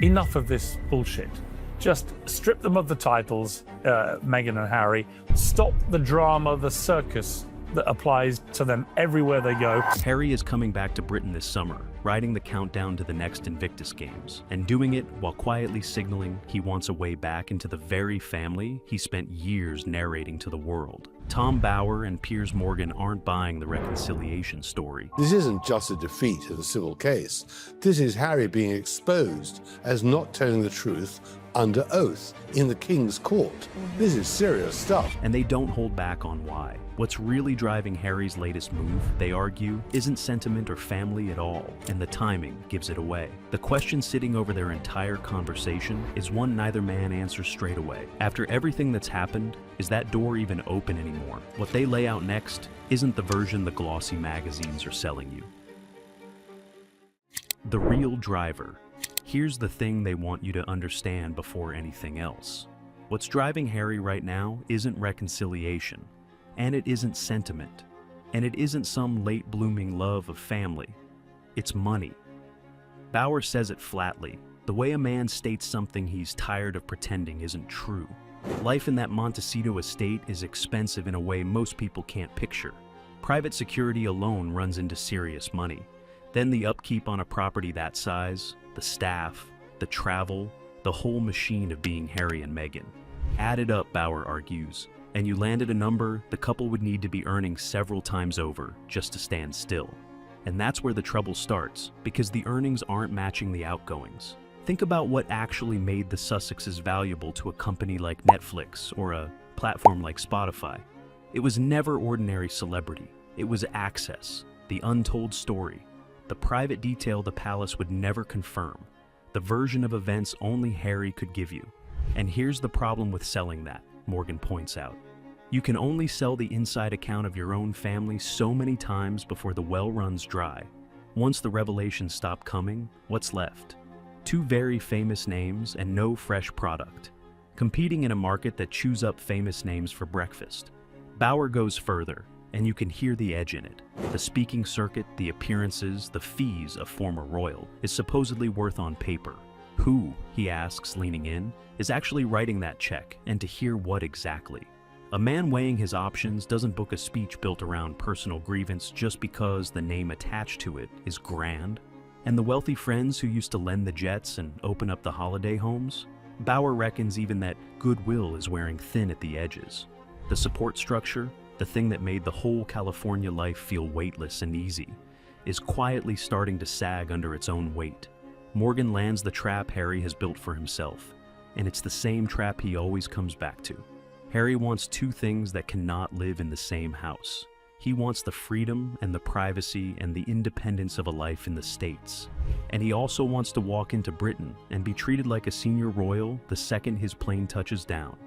Enough of this bullshit. Just strip them of the titles, Meghan and Harry. Stop the drama, the circus that applies to them everywhere they go. Harry is coming back to Britain this summer, riding the countdown to the next Invictus Games, and doing it while quietly signaling he wants a way back into the very family he spent years narrating to the world. Tom Bower and Piers Morgan aren't buying the reconciliation story. This isn't just a defeat of a civil case. This is Harry being exposed as not telling the truth under oath in the King's court. This is serious stuff. And they don't hold back on why. What's really driving Harry's latest move, they argue, isn't sentiment or family at all, and the timing gives it away. The question sitting over their entire conversation is one neither man answers straight away. After everything that's happened, is that door even open anymore? What they lay out next isn't the version the glossy magazines are selling you. The real driver. Here's the thing they want you to understand before anything else. What's driving Harry right now isn't reconciliation, and it isn't sentiment, and it isn't some late-blooming love of family. It's money. Bower says it flatly. The way a man states something he's tired of pretending isn't true. Life in that Montecito estate is expensive in a way most people can't picture. Private security alone runs into serious money. Then the upkeep on a property that size, the staff, the travel, the whole machine of being Harry and Meghan. Add it up, Bower argues, and you landed a number the couple would need to be earning several times over just to stand still. And that's where the trouble starts, because the earnings aren't matching the outgoings. Think about what actually made the Sussexes valuable to a company like Netflix or a platform like Spotify. It was never ordinary celebrity. It was access, the untold story, the private detail the palace would never confirm, the version of events only Harry could give you. And here's the problem with selling that, Morgan points out. You can only sell the inside account of your own family so many times before the well runs dry. Once the revelations stop coming, what's left? Two very famous names and no fresh product, competing in a market that chews up famous names for breakfast. Bower goes further, and you can hear the edge in it. The speaking circuit, the appearances, the fees of former royal is supposedly worth on paper. Who, he asks, leaning in, is actually writing that check, and to hear what exactly? A man weighing his options doesn't book a speech built around personal grievance just because the name attached to it is grand. And the wealthy friends who used to lend the jets and open up the holiday homes? Bower reckons even that goodwill is wearing thin at the edges. The support structure, the thing that made the whole California life feel weightless and easy, is quietly starting to sag under its own weight. Morgan lands the trap Harry has built for himself, and it's the same trap he always comes back to. Harry wants two things that cannot live in the same house. He wants the freedom and the privacy and the independence of a life in the States. And he also wants to walk into Britain and be treated like a senior royal the second his plane touches down.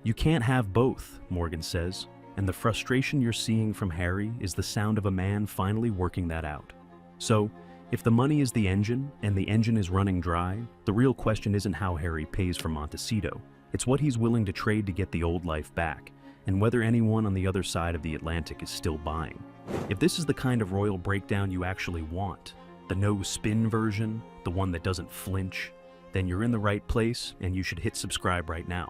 You can't have both, Morgan says. And the frustration you're seeing from Harry is the sound of a man finally working that out. So, if the money is the engine, and the engine is running dry, the real question isn't how Harry pays for Montecito. It's what he's willing to trade to get the old life back, and whether anyone on the other side of the Atlantic is still buying. If this is the kind of royal breakdown you actually want, the no-spin version, the one that doesn't flinch, then you're in the right place, and you should hit subscribe right now.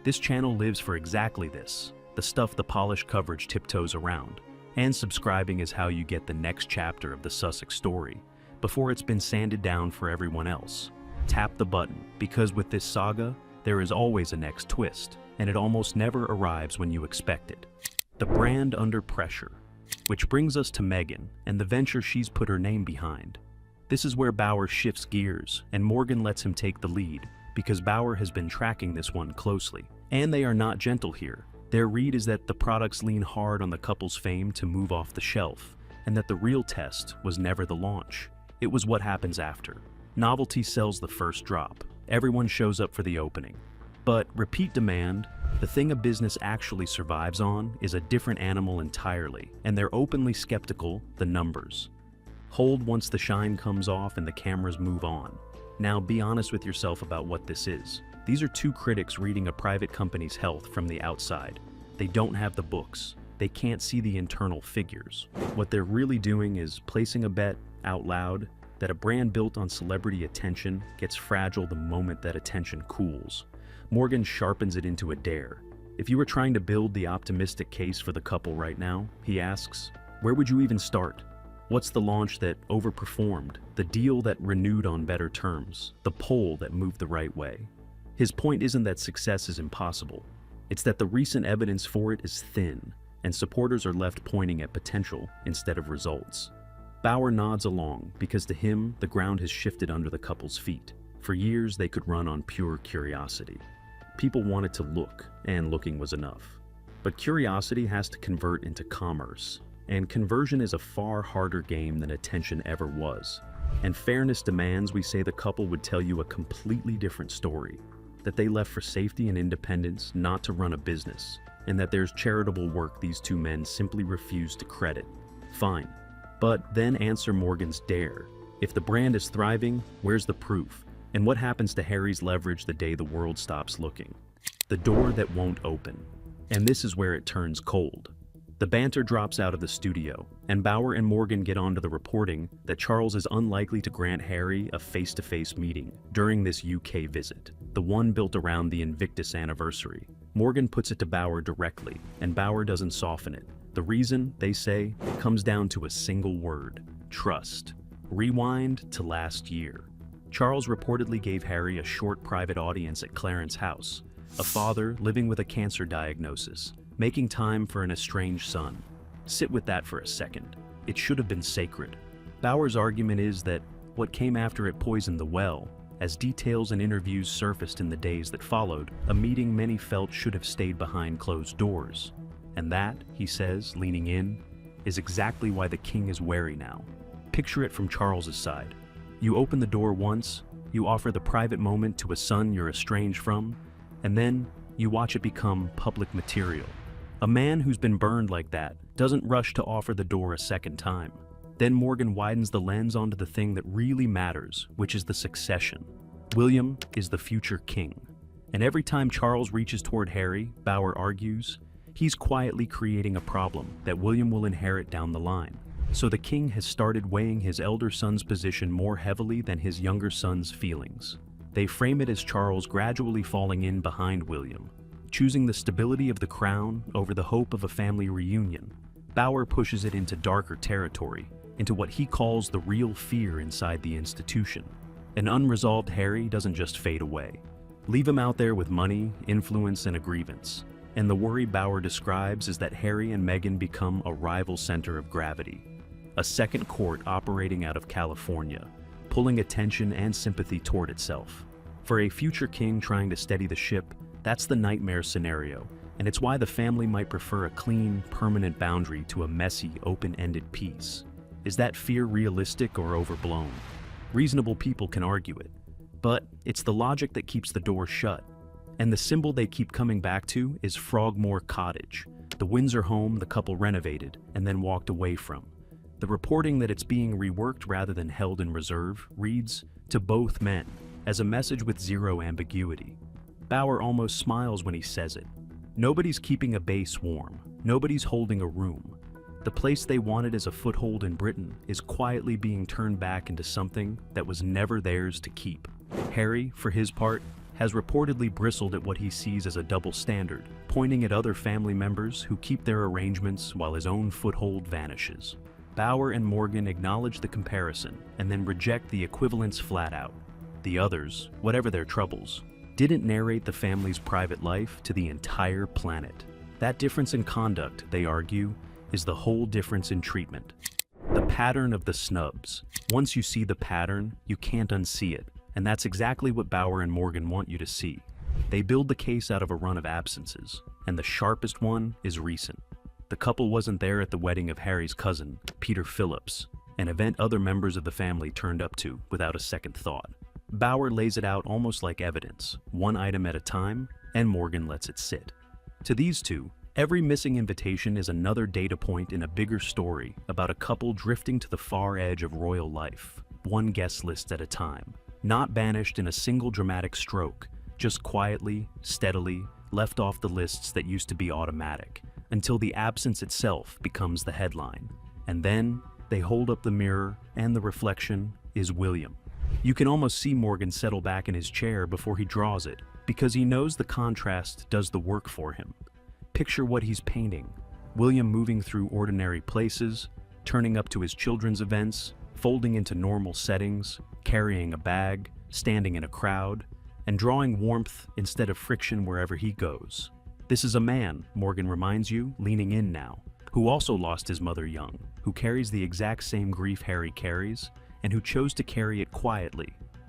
This channel lives for exactly this. The stuff the polished coverage tiptoes around. And subscribing is how you get the next chapter of the Sussex story, before it's been sanded down for everyone else. Tap the button, because with this saga, there is always a next twist, and it almost never arrives when you expect it. The brand under pressure. Which brings us to Meghan, and the venture she's put her name behind. This is where Bower shifts gears, and Morgan lets him take the lead, because Bower has been tracking this one closely. And they are not gentle here. Their read is that the products lean hard on the couple's fame to move off the shelf, and that the real test was never the launch. It was what happens after. Novelty sells the first drop. Everyone shows up for the opening. But repeat demand, the thing a business actually survives on, is a different animal entirely, and they're openly skeptical, the numbers. Hold once the shine comes off and the cameras move on. Now be honest with yourself about what this is. These are two critics reading a private company's health from the outside. They don't have the books. They can't see the internal figures. What they're really doing is placing a bet out loud that a brand built on celebrity attention gets fragile the moment that attention cools. Morgan sharpens it into a dare. If you were trying to build the optimistic case for the couple right now, he asks, where would you even start? What's the launch that overperformed, the deal that renewed on better terms, the poll that moved the right way? His point isn't that success is impossible. It's that the recent evidence for it is thin, and supporters are left pointing at potential instead of results. Bower nods along because to him, the ground has shifted under the couple's feet. For years, they could run on pure curiosity. People wanted to look, and looking was enough. But curiosity has to convert into commerce, and conversion is a far harder game than attention ever was. And fairness demands we say the couple would tell you a completely different story, that they left for safety and independence, not to run a business, and that there's charitable work these two men simply refuse to credit. Fine. But then answer Morgan's dare. If the brand is thriving, where's the proof? And what happens to Harry's leverage the day the world stops looking? The door that won't open. And this is where it turns cold. The banter drops out of the studio, and Bower and Morgan get onto the reporting that Charles is unlikely to grant Harry a face-to-face meeting during this UK visit, the one built around the Invictus anniversary. Morgan puts it to Bower directly, and Bower doesn't soften it. The reason, they say, comes down to a single word: trust. Rewind to last year. Charles reportedly gave Harry a short private audience at Clarence House, a father living with a cancer diagnosis, making time for an estranged son. Sit with that for a second. It should have been sacred. Bower's argument is that what came after it poisoned the well, as details and interviews surfaced in the days that followed, a meeting many felt should have stayed behind closed doors. And that, he says, leaning in, is exactly why the king is wary now. Picture it from Charles's side. You open the door once, you offer the private moment to a son you're estranged from, and then you watch it become public material. A man who's been burned like that doesn't rush to offer the door a second time. Then Morgan widens the lens onto the thing that really matters, which is the succession. William is the future king. And every time Charles reaches toward Harry, Bower argues, he's quietly creating a problem that William will inherit down the line. So the king has started weighing his elder son's position more heavily than his younger son's feelings. They frame it as Charles gradually falling in behind William, choosing the stability of the crown over the hope of a family reunion. Bower pushes it into darker territory, into what he calls the real fear inside the institution. An unresolved Harry doesn't just fade away. Leave him out there with money, influence, and a grievance. And the worry Bower describes is that Harry and Meghan become a rival center of gravity. A second court operating out of California, pulling attention and sympathy toward itself. For a future king trying to steady the ship, that's the nightmare scenario, and it's why the family might prefer a clean, permanent boundary to a messy, open-ended peace. Is that fear realistic or overblown? Reasonable people can argue it, but it's the logic that keeps the door shut. And the symbol they keep coming back to is Frogmore Cottage, the Windsor home the couple renovated and then walked away from. The reporting that it's being reworked rather than held in reserve reads, "To both men," as a message with zero ambiguity. Bower almost smiles when he says it. Nobody's keeping a base warm. Nobody's holding a room. The place they wanted as a foothold in Britain is quietly being turned back into something that was never theirs to keep. Harry, for his part, has reportedly bristled at what he sees as a double standard, pointing at other family members who keep their arrangements while his own foothold vanishes. Bower and Morgan acknowledge the comparison and then reject the equivalence flat out. The others, whatever their troubles, didn't narrate the family's private life to the entire planet. That difference in conduct, they argue, is the whole difference in treatment. The pattern of the snubs. Once you see the pattern, you can't unsee it, and that's exactly what Bower and Morgan want you to see. They build the case out of a run of absences, and the sharpest one is recent. The couple wasn't there at the wedding of Harry's cousin, Peter Phillips, an event other members of the family turned up to without a second thought. Bower lays it out almost like evidence, one item at a time, and Morgan lets it sit. To these two, every missing invitation is another data point in a bigger story about a couple drifting to the far edge of royal life, one guest list at a time, not banished in a single dramatic stroke, just quietly, steadily, left off the lists that used to be automatic, until the absence itself becomes the headline. And then they hold up the mirror and the reflection is William. You can almost see Morgan settle back in his chair before he draws it, because he knows the contrast does the work for him. Picture what he's painting. William moving through ordinary places, turning up to his children's events, folding into normal settings, carrying a bag, standing in a crowd, and drawing warmth instead of friction wherever he goes. This is a man, Morgan reminds you, leaning in now, who also lost his mother young, who carries the exact same grief Harry carries, and who chose to carry it quietly.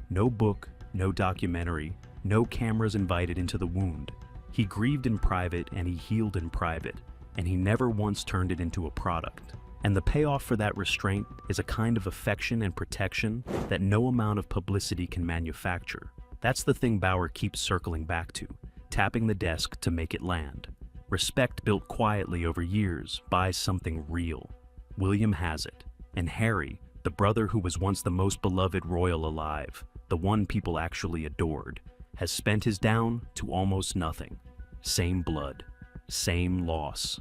No book, no documentary, no cameras invited into the wound. He grieved in private and he healed in private, and he never once turned it into a product. And the payoff for that restraint is a kind of affection and protection that no amount of publicity can manufacture. That's the thing Bower keeps circling back to, tapping the desk to make it land. Respect built quietly over years buys something real. William has it, and Harry, the brother who was once the most beloved royal alive, the one people actually adored, has spent his down to almost nothing. Same blood, same loss,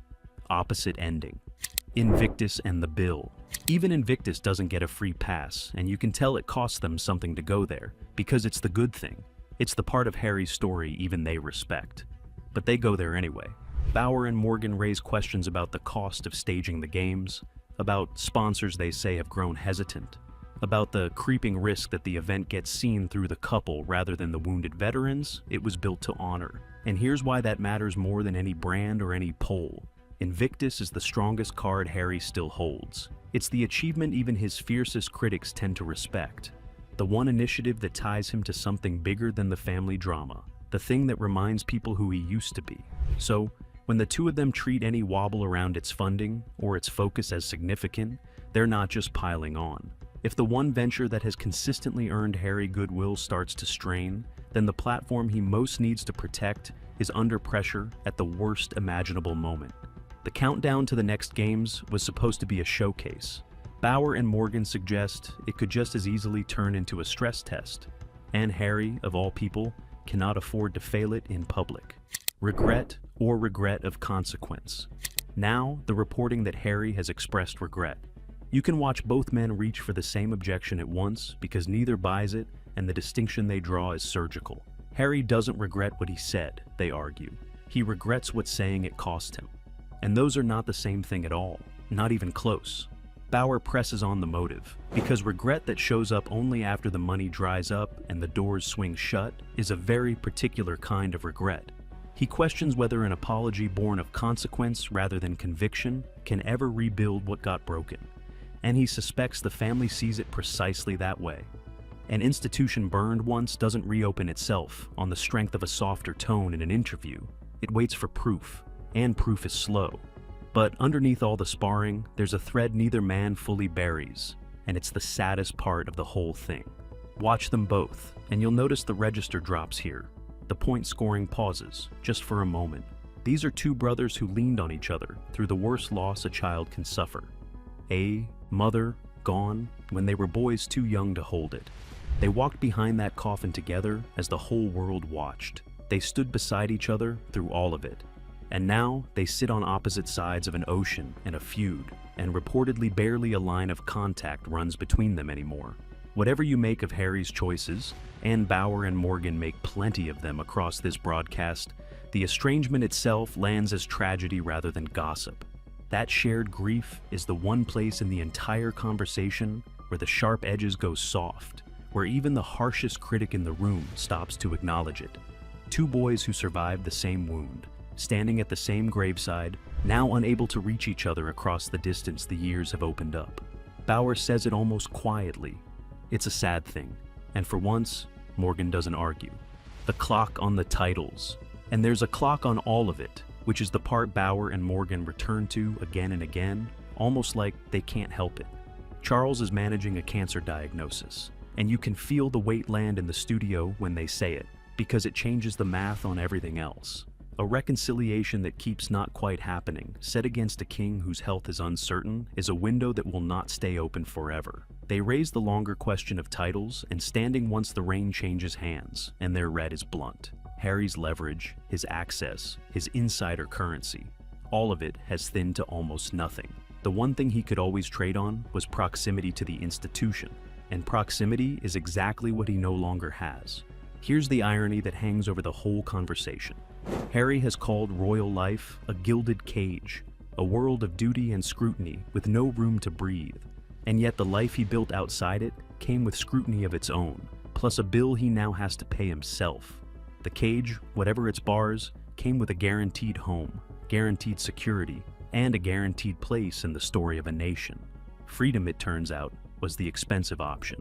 opposite ending. Invictus and the bill. Even Invictus doesn't get a free pass, and you can tell it costs them something to go there, because it's the good thing. It's the part of Harry's story even they respect. But they go there anyway. Bower and Morgan raise questions about the cost of staging the games, about sponsors they say have grown hesitant, about the creeping risk that the event gets seen through the couple rather than the wounded veterans it was built to honor. And here's why that matters more than any brand or any poll. Invictus is the strongest card Harry still holds. It's the achievement even his fiercest critics tend to respect. The one initiative that ties him to something bigger than the family drama. The thing that reminds people who he used to be. So, when the two of them treat any wobble around its funding or its focus as significant, they're not just piling on. If the one venture that has consistently earned Harry goodwill starts to strain, then the platform he most needs to protect is under pressure at the worst imaginable moment. The countdown to the next games was supposed to be a showcase. Bower and Morgan suggest it could just as easily turn into a stress test, and Harry, of all people, cannot afford to fail it in public. Regret or regret of consequence. Now, the reporting that Harry has expressed regret. You can watch both men reach for the same objection at once because neither buys it, and the distinction they draw is surgical. Harry doesn't regret what he said, they argue. He regrets what saying it cost him. And those are not the same thing at all, not even close. Bower presses on the motive, because regret that shows up only after the money dries up and the doors swing shut is a very particular kind of regret. He questions whether an apology born of consequence rather than conviction can ever rebuild what got broken. And he suspects the family sees it precisely that way. An institution burned once doesn't reopen itself on the strength of a softer tone in an interview. It waits for proof, and proof is slow. But underneath all the sparring, there's a thread neither man fully buries, and it's the saddest part of the whole thing. Watch them both, and you'll notice the register drops here. The point scoring pauses, just for a moment. These are two brothers who leaned on each other through the worst loss a child can suffer. A mother gone when they were boys too young to hold it. They walked behind that coffin together as the whole world watched. They stood beside each other through all of it. And now they sit on opposite sides of an ocean in a feud, and reportedly barely a line of contact runs between them anymore. Whatever you make of Harry's choices, and Bower and Morgan make plenty of them across this broadcast, the estrangement itself lands as tragedy rather than gossip. That shared grief is the one place in the entire conversation where the sharp edges go soft, where even the harshest critic in the room stops to acknowledge it. Two boys who survived the same wound, standing at the same graveside, now unable to reach each other across the distance the years have opened up. Bower says it almost quietly. It's a sad thing, and for once, Morgan doesn't argue. The clock on the titles. And there's a clock on all of it, which is the part Bower and Morgan return to again and again, almost like they can't help it. Charles is managing a cancer diagnosis, and you can feel the weight land in the studio when they say it, because it changes the math on everything else. A reconciliation that keeps not quite happening, set against a king whose health is uncertain, is a window that will not stay open forever. They raise the longer question of titles and standing once the reign changes hands, and their red is blunt. Harry's leverage, his access, his insider currency, all of it has thinned to almost nothing. The one thing he could always trade on was proximity to the institution. and proximity is exactly what he no longer has. Here's the irony that hangs over the whole conversation. Harry has called royal life a gilded cage, a world of duty and scrutiny with no room to breathe. And yet the life he built outside it came with scrutiny of its own, plus a bill he now has to pay himself. The cage, whatever its bars, came with a guaranteed home, guaranteed security, and a guaranteed place in the story of a nation. Freedom, it turns out, was the expensive option.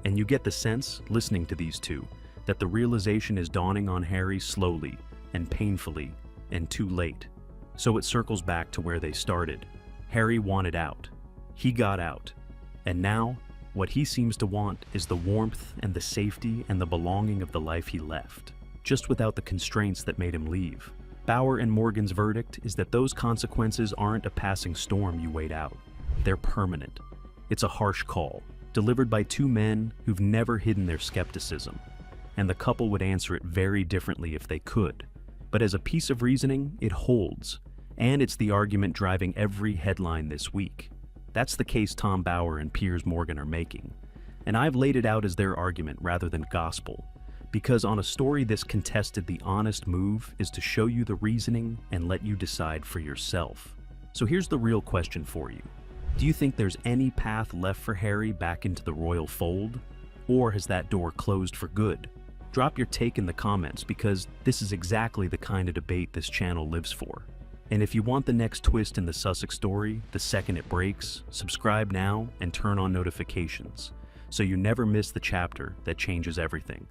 And you get the sense, listening to these two, that the realization is dawning on Harry slowly and painfully and too late. So it circles back to where they started. Harry wanted out. He got out. And now, what he seems to want is the warmth and the safety and the belonging of the life he left, just without the constraints that made him leave. Bower and Morgan's verdict is that those consequences aren't a passing storm you wait out. They're permanent. It's a harsh call, delivered by two men who've never hidden their skepticism. And the couple would answer it very differently if they could. But as a piece of reasoning, it holds. And it's the argument driving every headline this week. That's the case Tom Bower and Piers Morgan are making. And I've laid it out as their argument rather than gospel. Because on a story this contested, the honest move is to show you the reasoning and let you decide for yourself. So here's the real question for you. Do you think there's any path left for Harry back into the royal fold? Or has that door closed for good? Drop your take in the comments, because this is exactly the kind of debate this channel lives for. And if you want the next twist in the Sussex story, the second it breaks, subscribe now and turn on notifications, so you never miss the chapter that changes everything.